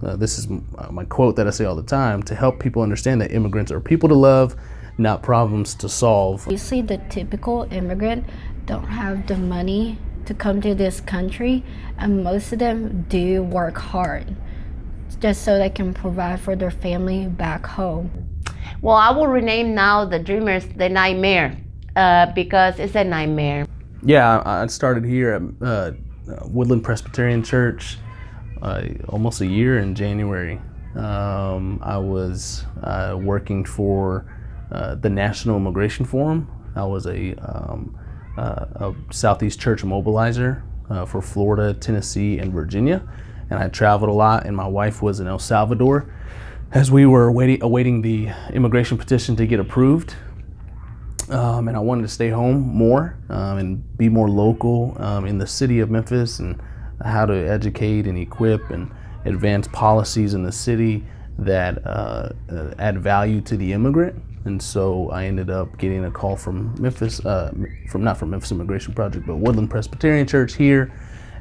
This is my quote that I say all the time, to help people understand that immigrants are people to love, not problems to solve. You see, the typical immigrant don't have the money to come to this country, and most of them do work hard just so they can provide for their family back home. Well, I will rename now the dreamers the nightmare, because it's a nightmare. Yeah, I started here at Woodland Presbyterian Church almost a year in January. I was working for the National Immigration Forum. I was a Southeast Church mobilizer for Florida, Tennessee, and Virginia. And I traveled a lot, and my wife was in El Salvador as we were awaiting the immigration petition to get approved. And I wanted to stay home more and be more local in the city of Memphis, and how to educate and equip and advance policies in the city that add value to the immigrant. And so I ended up getting a call from Memphis, not from Memphis Immigration Project, but Woodland Presbyterian Church here.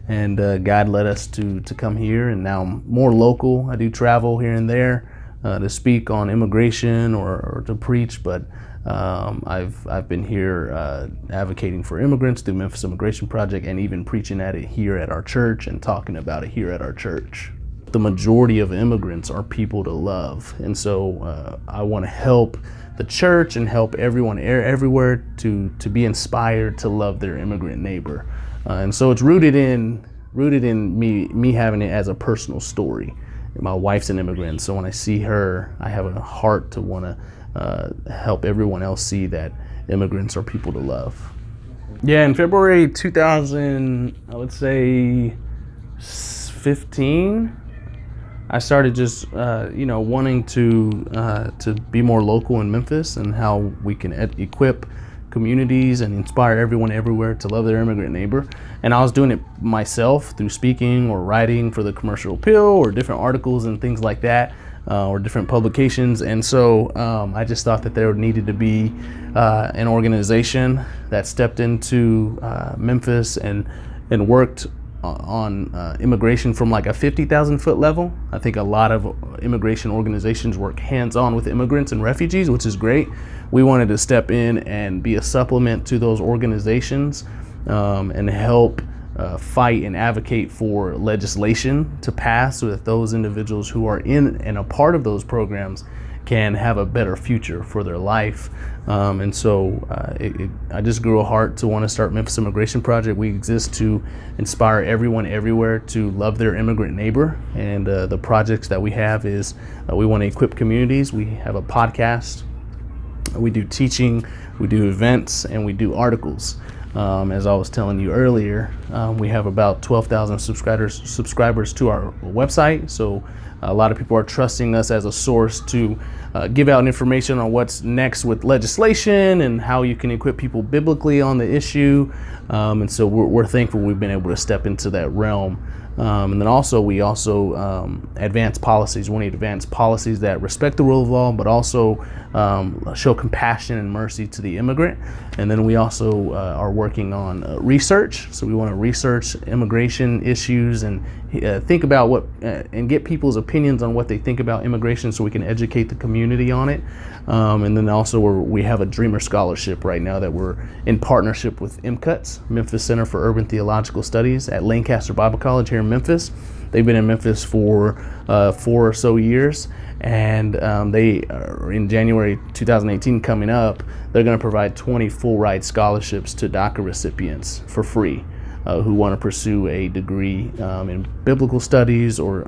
And God led us to come here, and now I'm more local. I do travel here and there to speak on immigration or to preach, but I've been here advocating for immigrants through Memphis Immigration Project, and even preaching at it here at our church and talking about it here at our church. The majority of immigrants are people to love, and so I want to help the church and help everyone everywhere to be inspired to love their immigrant neighbor. And so it's rooted in me having it as a personal story. My wife's an immigrant, so when I see her, I have a heart to want to help everyone else see that immigrants are people to love. Yeah, in February 2000, I would say 15, I started just wanting to be more local in Memphis, and how we can equip communities and inspire everyone everywhere to love their immigrant neighbor. And I was doing it myself through speaking or writing for the Commercial Appeal or different articles and things like that, or different publications. And so I just thought that there needed to be an organization that stepped into Memphis and worked on immigration from like a 50,000 foot level. I think a lot of immigration organizations work hands-on with immigrants and refugees, which is great. We wanted to step in and be a supplement to those organizations and help fight and advocate for legislation to pass, so that those individuals who are in and a part of those programs can have a better future for their life. And so I just grew a heart to want to start Memphis Immigration Project. We exist to inspire everyone everywhere to love their immigrant neighbor. And the projects that we have is we want to equip communities. We have a podcast. We do teaching, we do events, and we do articles. As I was telling you earlier, we have about 12,000 subscribers to our website. So a lot of people are trusting us as a source to give out information on what's next with legislation and how you can equip people biblically on the issue. And so we're thankful we've been able to step into that realm. And then also we advance policies. We need to advance policies that respect the rule of law, but also show compassion and mercy to the immigrant. And then we also are working on research. So we want to research immigration issues and think about and get people's opinions on what they think about immigration, so we can educate the community on it. And then also we have a Dreamer Scholarship right now that we're in partnership with MCUTS, Memphis Center for Urban Theological Studies, at Lancaster Bible College here in Memphis. They've been in Memphis for 4 or so years, and they are in January 2018 coming up. They're going to provide 20 full-ride scholarships to DACA recipients for free who want to pursue a degree in biblical studies or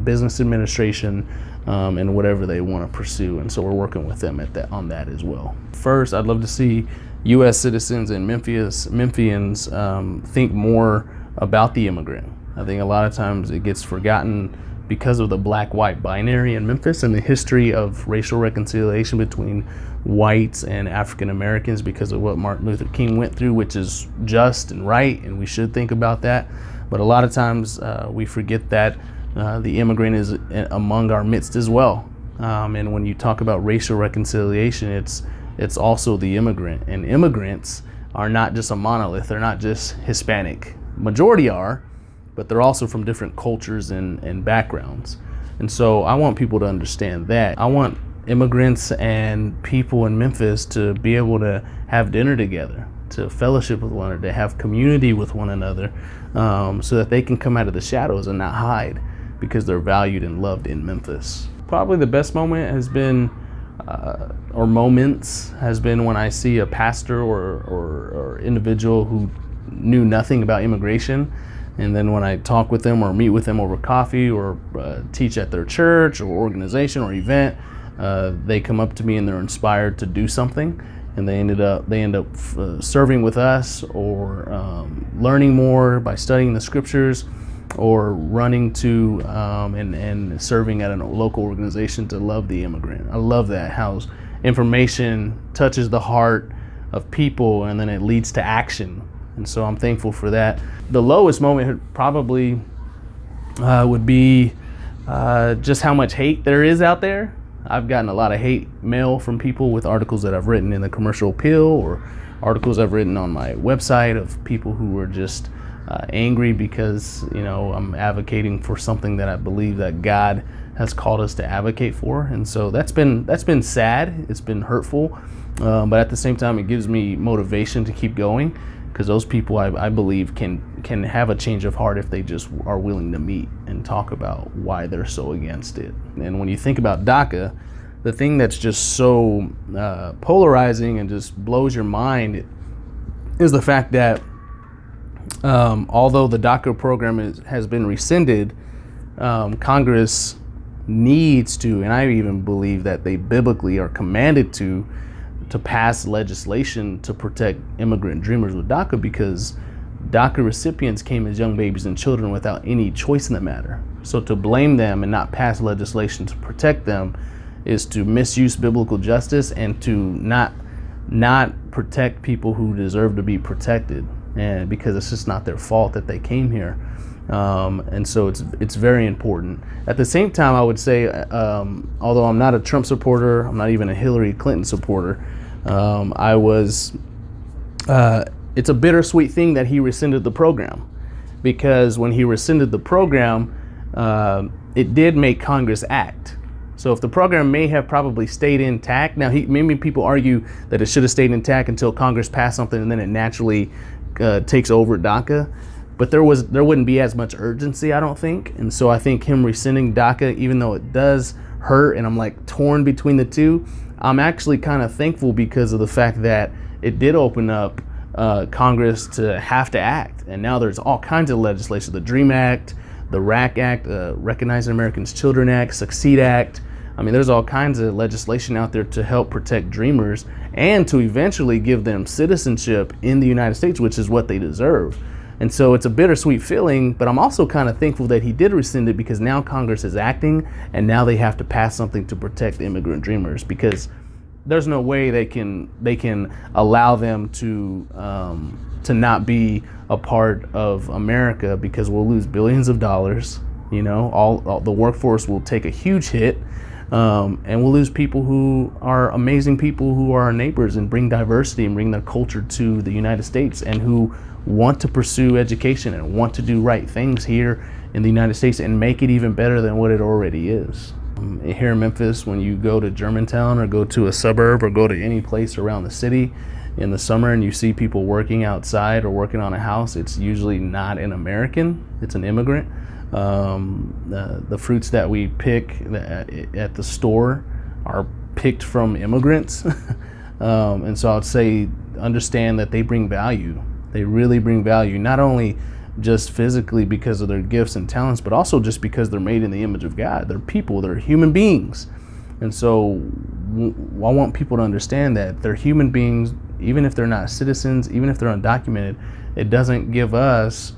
business administration and whatever they want to pursue. And so we're working with them on that as well. First, I'd love to see U.S. citizens and Memphians think more about the immigrant. I think a lot of times it gets forgotten because of the black-white binary in Memphis and the history of racial reconciliation between whites and African Americans because of what Martin Luther King went through, which is just and right, and we should think about that. But a lot of times we forget that the immigrant is among our midst as well. And when you talk about racial reconciliation, it's also the immigrant. And immigrants are not just a monolith. They're not just Hispanic. Majority are, but they're also from different cultures and backgrounds. And so I want people to understand that. I want immigrants and people in Memphis to be able to have dinner together, to fellowship with one another, to have community with one another, so that they can come out of the shadows and not hide, because they're valued and loved in Memphis. Probably the best moment has been, or moments, has been when I see a pastor or individual who knew nothing about immigration, and then when I talk with them or meet with them over coffee or teach at their church or organization or event, they come up to me and they're inspired to do something, and they end up serving with us, or learning more by studying the scriptures, or running to and serving at a local organization to love the immigrant. I love that, how information touches the heart of people and then it leads to action. And so I'm thankful for that. The lowest moment probably would be just how much hate there is out there. I've gotten a lot of hate mail from people with articles that I've written in the Commercial Appeal, or articles I've written on my website, of people who were just angry because, you know, I'm advocating for something that I believe that God has called us to advocate for. And so that's been sad. It's been hurtful, but at the same time, it gives me motivation to keep going, because those people I believe can have a change of heart if they just are willing to meet and talk about why they're so against it. And when you think about DACA, the thing that's just so polarizing and just blows your mind is the fact that although the DACA program has been rescinded, Congress needs to, and I even believe that they biblically are commanded to pass legislation to protect immigrant dreamers with DACA, because DACA recipients came as young babies and children without any choice in the matter. So to blame them and not pass legislation to protect them is to misuse biblical justice and to not protect people who deserve to be protected, and because it's just not their fault that they came here. And so it's very important. At the same time, I would say, although I'm not a Trump supporter, I'm not even a Hillary Clinton supporter, it's a bittersweet thing that he rescinded the program, because when he rescinded the program, it did make Congress act. So if the program may have probably stayed intact, now maybe people argue that it should have stayed intact until Congress passed something and then it naturally takes over DACA. But there wouldn't be as much urgency, I don't think. And so I think him rescinding DACA, even though it does hurt and I'm like torn between the two, I'm actually kind of thankful because of the fact that it did open up Congress to have to act. And now there's all kinds of legislation, the DREAM Act, the RAC Act, Recognizing Americans Children Act, Succeed Act. I mean, there's all kinds of legislation out there to help protect dreamers and to eventually give them citizenship in the United States, which is what they deserve. And so it's a bittersweet feeling, but I'm also kind of thankful that he did rescind it, because now Congress is acting and now they have to pass something to protect immigrant dreamers, because there's no way they can allow them to not be a part of America, because we'll lose billions of dollars. You know, all the workforce will take a huge hit, and we'll lose people who are amazing people who are our neighbors and bring diversity and bring their culture to the United States, and who want to pursue education and want to do right things here in the United States and make it even better than what it already is. Here in Memphis, when you go to Germantown or go to a suburb or go to any place around the city in the summer and you see people working outside or working on a house, it's usually not an American, it's an immigrant. The fruits that we pick at the store are picked from immigrants. And so I'd say understand that they bring value. They really bring value, not only just physically because of their gifts and talents, but also just because they're made in the image of God. They're people, they're human beings. And so I want people to understand that they're human beings, even if they're not citizens, even if they're undocumented. It doesn't give us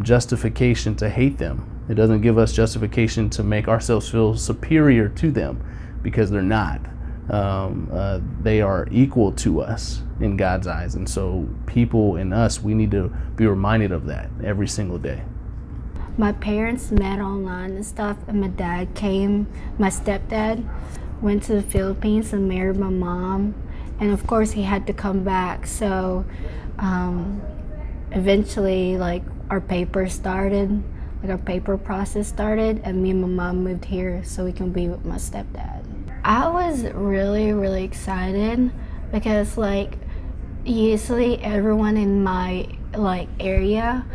justification to hate them. It doesn't give us justification to make ourselves feel superior to them, because they're not. They are equal to us in God's eyes. And so people and us, we need to be reminded of that every single day. My parents met online and stuff, and my dad came. My stepdad went to the Philippines and married my mom, and of course he had to come back. So eventually, like, our papers started. like our paper process started, and me and my mom moved here so we can be with my stepdad. I was really excited because like usually everyone in my like area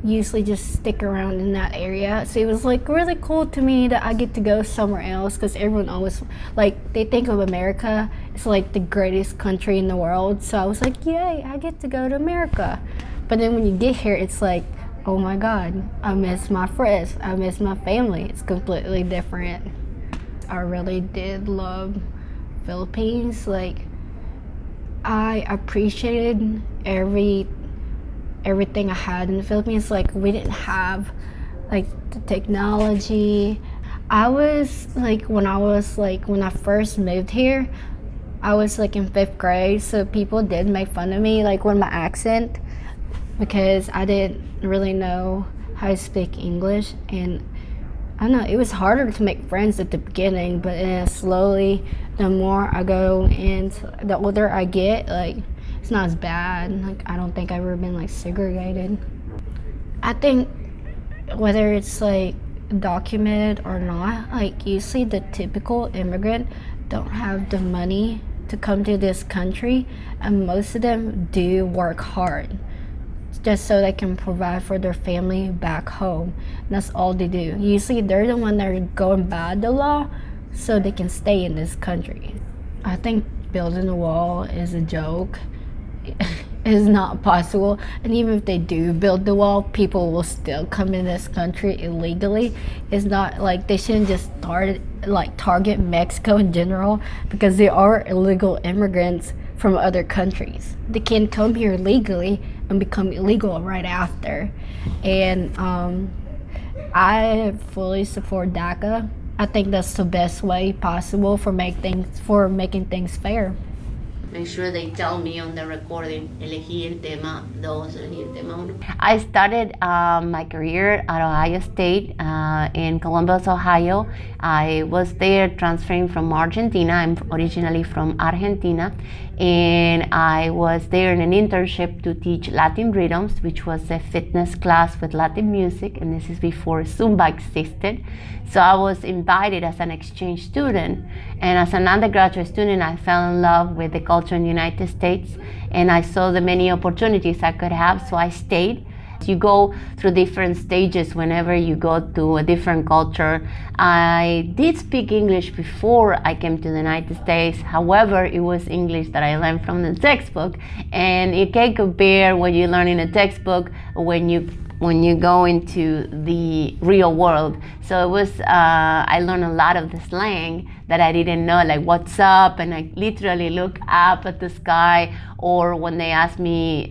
usually just stick around in that area, so it was like really cool to me that I get to go somewhere else, because everyone always like they think of America as like the greatest country in the world, so I was like, yay, I get to go to America. But then when you get here, it's like, oh my god, I miss my friends, I miss my family. It's completely different. I really did love Philippines. Like I appreciated everything I had in the Philippines. Like we didn't have like the technology. I was like when I first moved here, I was like in 5th grade, so people did make fun of me like with my accent, because I didn't really know how to speak English, and I don't know, it was harder to make friends at the beginning, but then slowly, the more I go and the older I get, like it's not as bad. Like I don't think I've ever been like segregated. I think whether it's like documented or not, like usually the typical immigrant don't have the money to come to this country, and most of them do work hard just so they can provide for their family back home. And that's all they do. Usually they're the one that are going by the law so they can stay in this country. I think building a wall is a joke. It's not possible, and even if they do build the wall, people will still come in this country illegally. It's not like they shouldn't just target Mexico in general, because there are illegal immigrants from other countries. They can come here legally and become illegal right after. And I fully support DACA. I think that's the best way possible for making things fair. Make sure they tell me on the recording, elegí el tema 2, elegí el tema 1. I started my career at Ohio State in Columbus, Ohio. I was there transferring from Argentina. I'm originally from Argentina. And I was there in an internship to teach Latin rhythms, which was a fitness class with Latin music, and this is before Zumba existed. So I was invited as an exchange student, and as an undergraduate student, I fell in love with the culture in the United States, and I saw the many opportunities I could have, so I stayed. You go through different stages whenever you go to a different culture. I did speak English before I came to the United States. However, it was English that I learned from the textbook, and you can't compare what you learn in a textbook when you go into the real world. So it was, I learned a lot of the slang that I didn't know, like what's up, and I literally look up at the sky, or when they ask me,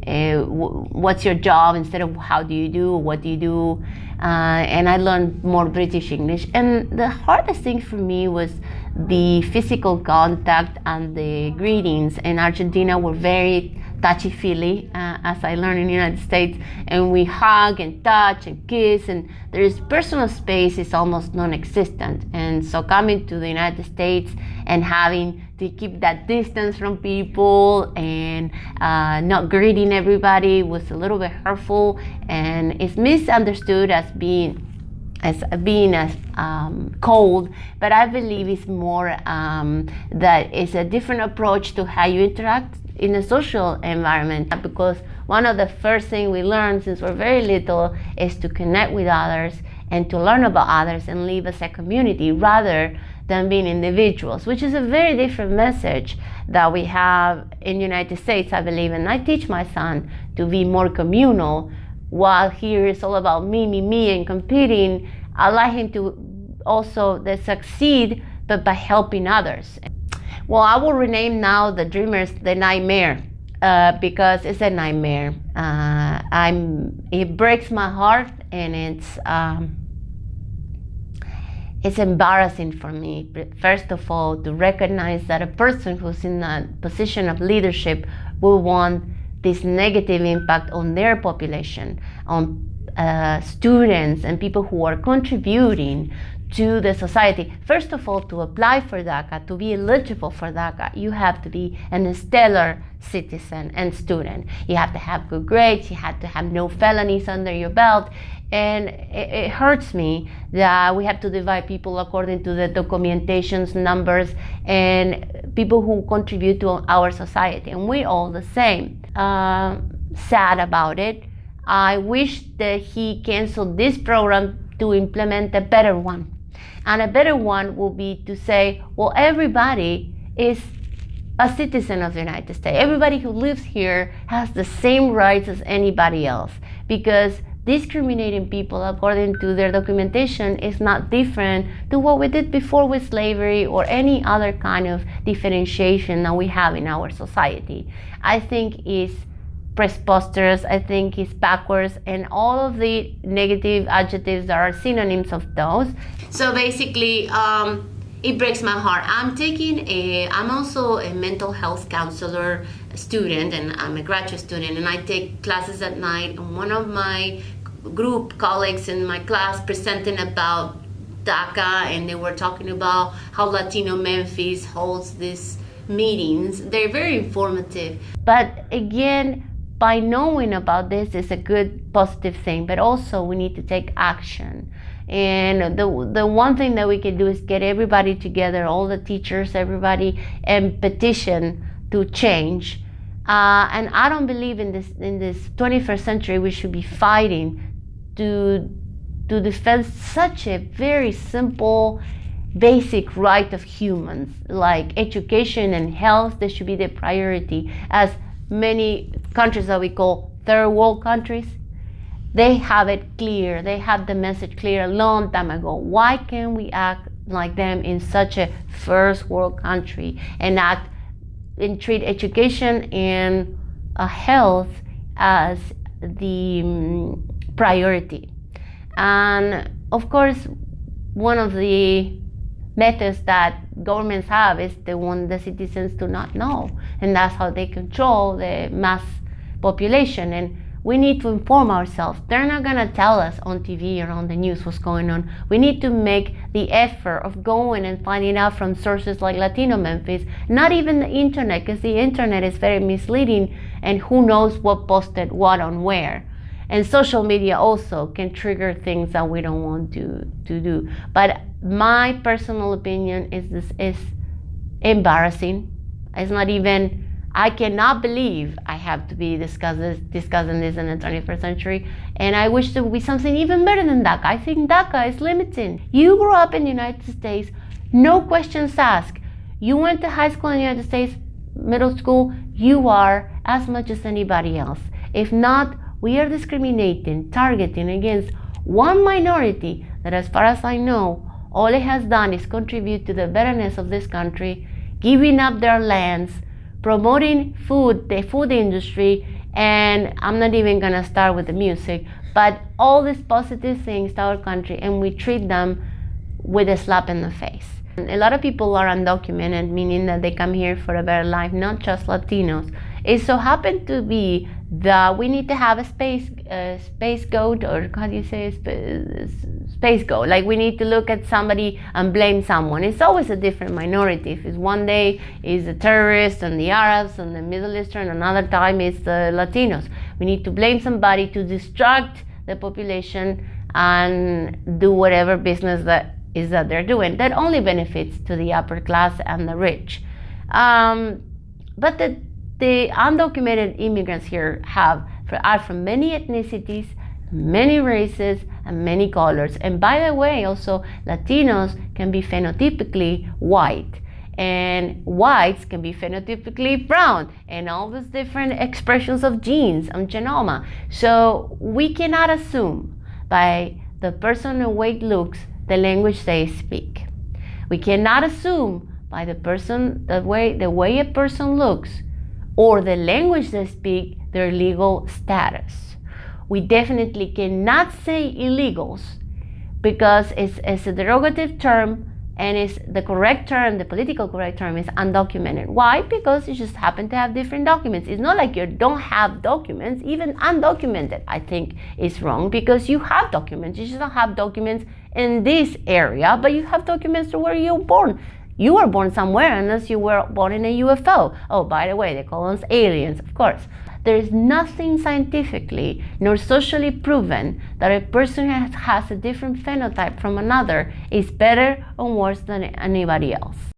what's your job, instead of how do you do, what do you do, and I learned more British English. And the hardest thing for me was the physical contact and the greetings. In Argentina, we're very touchy-feely, as I learned in the United States, and we hug and touch and kiss, and there's personal space is almost non-existent. And so coming to the United States and having to keep that distance from people and not greeting everybody was a little bit hurtful, and it's misunderstood as being cold, but I believe it's more that it's a different approach to how you interact in a social environment, because one of the first things we learn since we're very little is to connect with others and to learn about others and live as a community rather than being individuals, which is a very different message that we have in the United States, I believe. And I teach my son to be more communal, while here it's all about me, and competing. I like him to also succeed, but by helping others. Well, I will rename now the dreamers the nightmare, because it's a nightmare. It breaks my heart, and it's embarrassing for me, first of all, to recognize that a person who's in a position of leadership will want this negative impact on their population, on students and people who are contributing to the society. First of all, to apply for DACA, to be eligible for DACA, you have to be a stellar citizen and student. You have to have good grades, you have to have no felonies under your belt, And it hurts me that we have to divide people according to the documentations, numbers, and people who contribute to our society. And we're all the same. Sad about it. I wish that he canceled this program to implement a better one. And a better one will be to say, well, everybody is a citizen of the United States. Everybody who lives here has the same rights as anybody else, because discriminating people according to their documentation is not different to what we did before with slavery or any other kind of differentiation that we have in our society. I think is preposterous, I think is backwards, and all of the negative adjectives that are synonyms of those. So basically, it breaks my heart. I'm also a mental health counselor student, and I'm a graduate student, and I take classes at night. And one of my group colleagues in my class presenting about DACA, and they were talking about how Latino Memphis holds these meetings. They're very informative. But again, by knowing about this is a good positive thing, but also we need to take action. And the one thing that we can do is get everybody together, all the teachers, everybody, and petition to change. And I don't believe in this 21st century we should be fighting to defend such a very simple, basic right of humans, like education and health. They should be the priority. As many countries that we call third world countries, they have it clear. They have the message clear a long time ago. Why can't we act like them in such a first world country and treat education and health as the priority? And of course, one of the methods that governments have is they want the citizens to not know, and that's how they control the mass population. And we need to inform ourselves. They're not gonna tell us on TV or on the news what's going on. We need to make the effort of going and finding out from sources like Latino Memphis, not even the internet, because the internet is very misleading, and who knows what posted what on where. And social media also can trigger things that we don't want to do. But my personal opinion is this is embarrassing. It's not even, I cannot believe I have to be discussing this in the 21st century. And I wish there would be something even better than DACA. I think DACA is limiting. You grew up in the United States, no questions asked. You went to high school in the United States, middle school, you are as much as anybody else. If not, we are discriminating, targeting against one minority that, as far as I know, all it has done is contribute to the betterness of this country, giving up their lands, promoting food, the food industry, and I'm not even gonna start with the music, but all these positive things to our country, and we treat them with a slap in the face. A lot of people are undocumented, meaning that they come here for a better life, not just Latinos. It so happened to be that we need to have a space goat, or how do you say space goat? Like we need to look at somebody and blame someone. It's always a different minority. If it's one day is the terrorists and the Arabs and the Middle Eastern, another time it's the Latinos. We need to blame somebody to distract the population and do whatever business that they're doing. That only benefits to the upper class and the rich. But the undocumented immigrants here are from many ethnicities, many races, and many colors. And by the way, also Latinos can be phenotypically white, and whites can be phenotypically brown, and all these different expressions of genes and genoma. So we cannot assume by the person the way it looks, the language they speak. We cannot assume by the person the way a person looks or the language they speak their legal status. We definitely cannot say illegals because it's a derogative term, and it's the correct term, the political correct term is undocumented. Why? Because you just happen to have different documents. It's not like you don't have documents. Even undocumented, I think, is wrong, because you have documents. You just don't have documents in this area, but you have documents to where you're born. You were born somewhere unless you were born in a UFO. Oh, by the way, they call us aliens, of course. There is nothing scientifically nor socially proven that a person has a different phenotype from another is better or worse than anybody else.